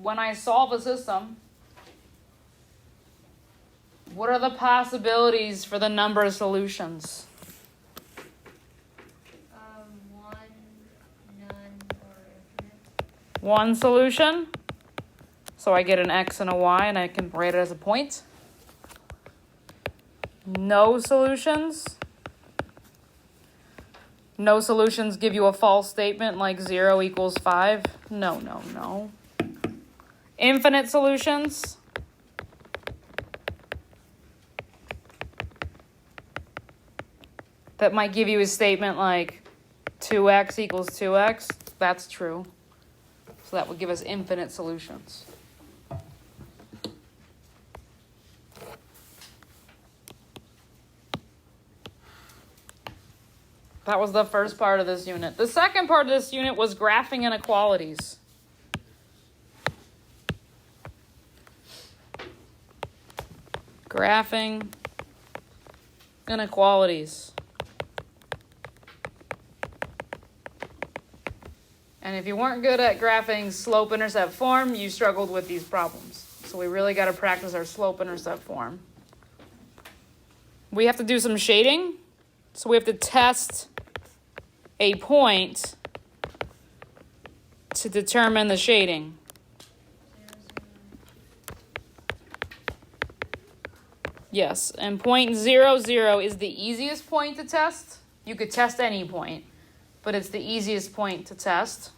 when I solve a system, what are the possibilities for the number of solutions? 1, none, or infinite. One solution. So I get an x and a y, and I can write it as a point. No solutions. No solutions give you a false statement like 0 equals 5. No, no, no. Infinite solutions. That might give you a statement like 2x equals 2x. That's true. So that would give us infinite solutions. That was the first part of this unit. The second part of this unit was graphing inequalities. Graphing inequalities. And if you weren't good at graphing slope-intercept form, you struggled with these problems. So we really got to practice our slope-intercept form. We have to do some shading. So we have to test a point to determine the shading. Yes, and point 0, 0 is the easiest point to test. You could test any point, but it's the easiest point to test.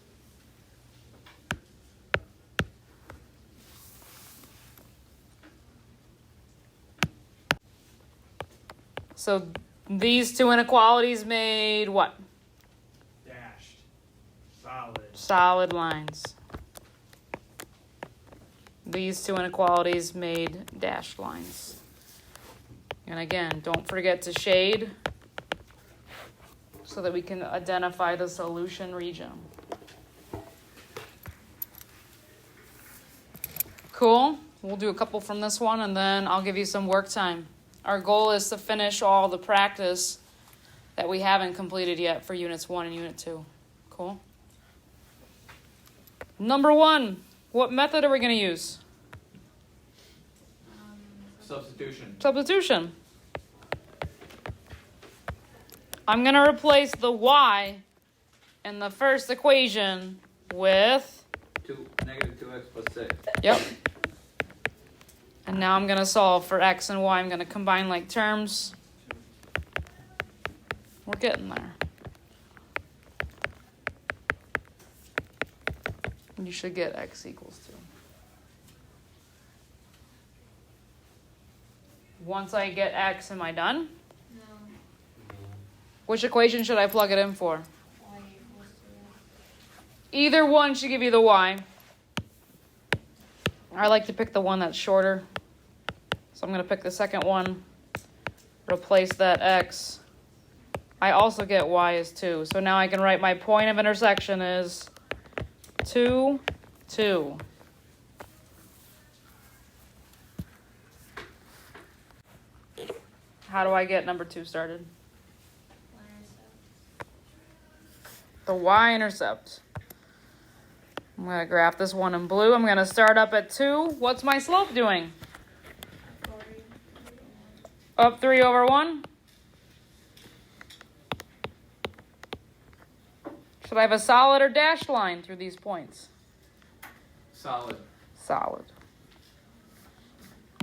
So these two inequalities made what? Dashed. Solid. Solid lines. These two inequalities made dashed lines. And again, don't forget to shade so that we can identify the solution region. Cool. We'll do a couple from this one and then I'll give you some work time. Our goal is to finish all the practice that we haven't completed yet for Units 1 and Unit 2. Cool? Number 1, what method are we going to use? Substitution. Substitution. I'm going to replace the y in the first equation with... Negative 2x plus 6. Yep. And now I'm going to solve for x and y. I'm going to combine like terms. We're getting there. You should get x equals 2. Once I get x, am I done? No. Which equation should I plug it in for? Y equals 2x. Either one should give you the y. I like to pick the one that's shorter. So I'm going to pick the second one. Replace that x. I also get y as 2. So now I can write my point of intersection is 2, 2. How do I get number 2 started? The y-intercept. I'm going to graph this one in blue. I'm going to start up at 2. What's my slope doing? Up 3 over 1. Should I have a solid or dashed line through these points? Solid. Solid.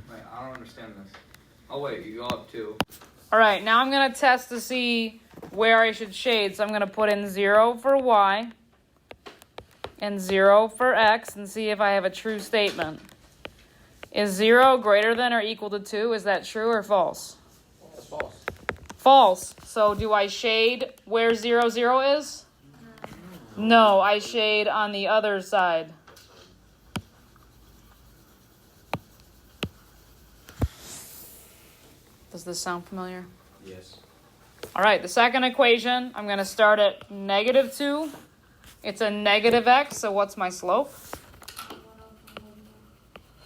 Wait, I don't understand this. Oh wait, you go up 2. All right, now I'm going to test to see where I should shade. So I'm going to put in 0 for y and 0 for x and see if I have a true statement. Is 0 greater than or equal to 2? Is that true or false? That's false. False. So do I shade where 0, 0 is? No, I shade on the other side. Does this sound familiar? Yes. All right, the second equation, I'm going to start at negative 2. It's a negative x, so what's my slope?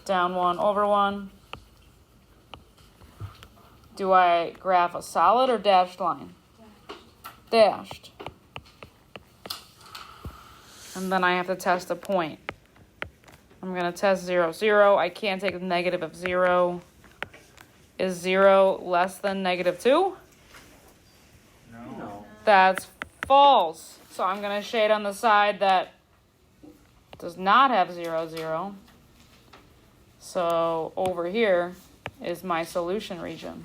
Down 1 over 1. Do I graph a solid or dashed line? Dashed. And then I have to test a point. I'm I'm going to test 0, 0. I can't take the negative of 0. Is 0 less than negative 2? No. That's false. So I'm going to shade on the side that does not have 0, 0. So over here is my solution region.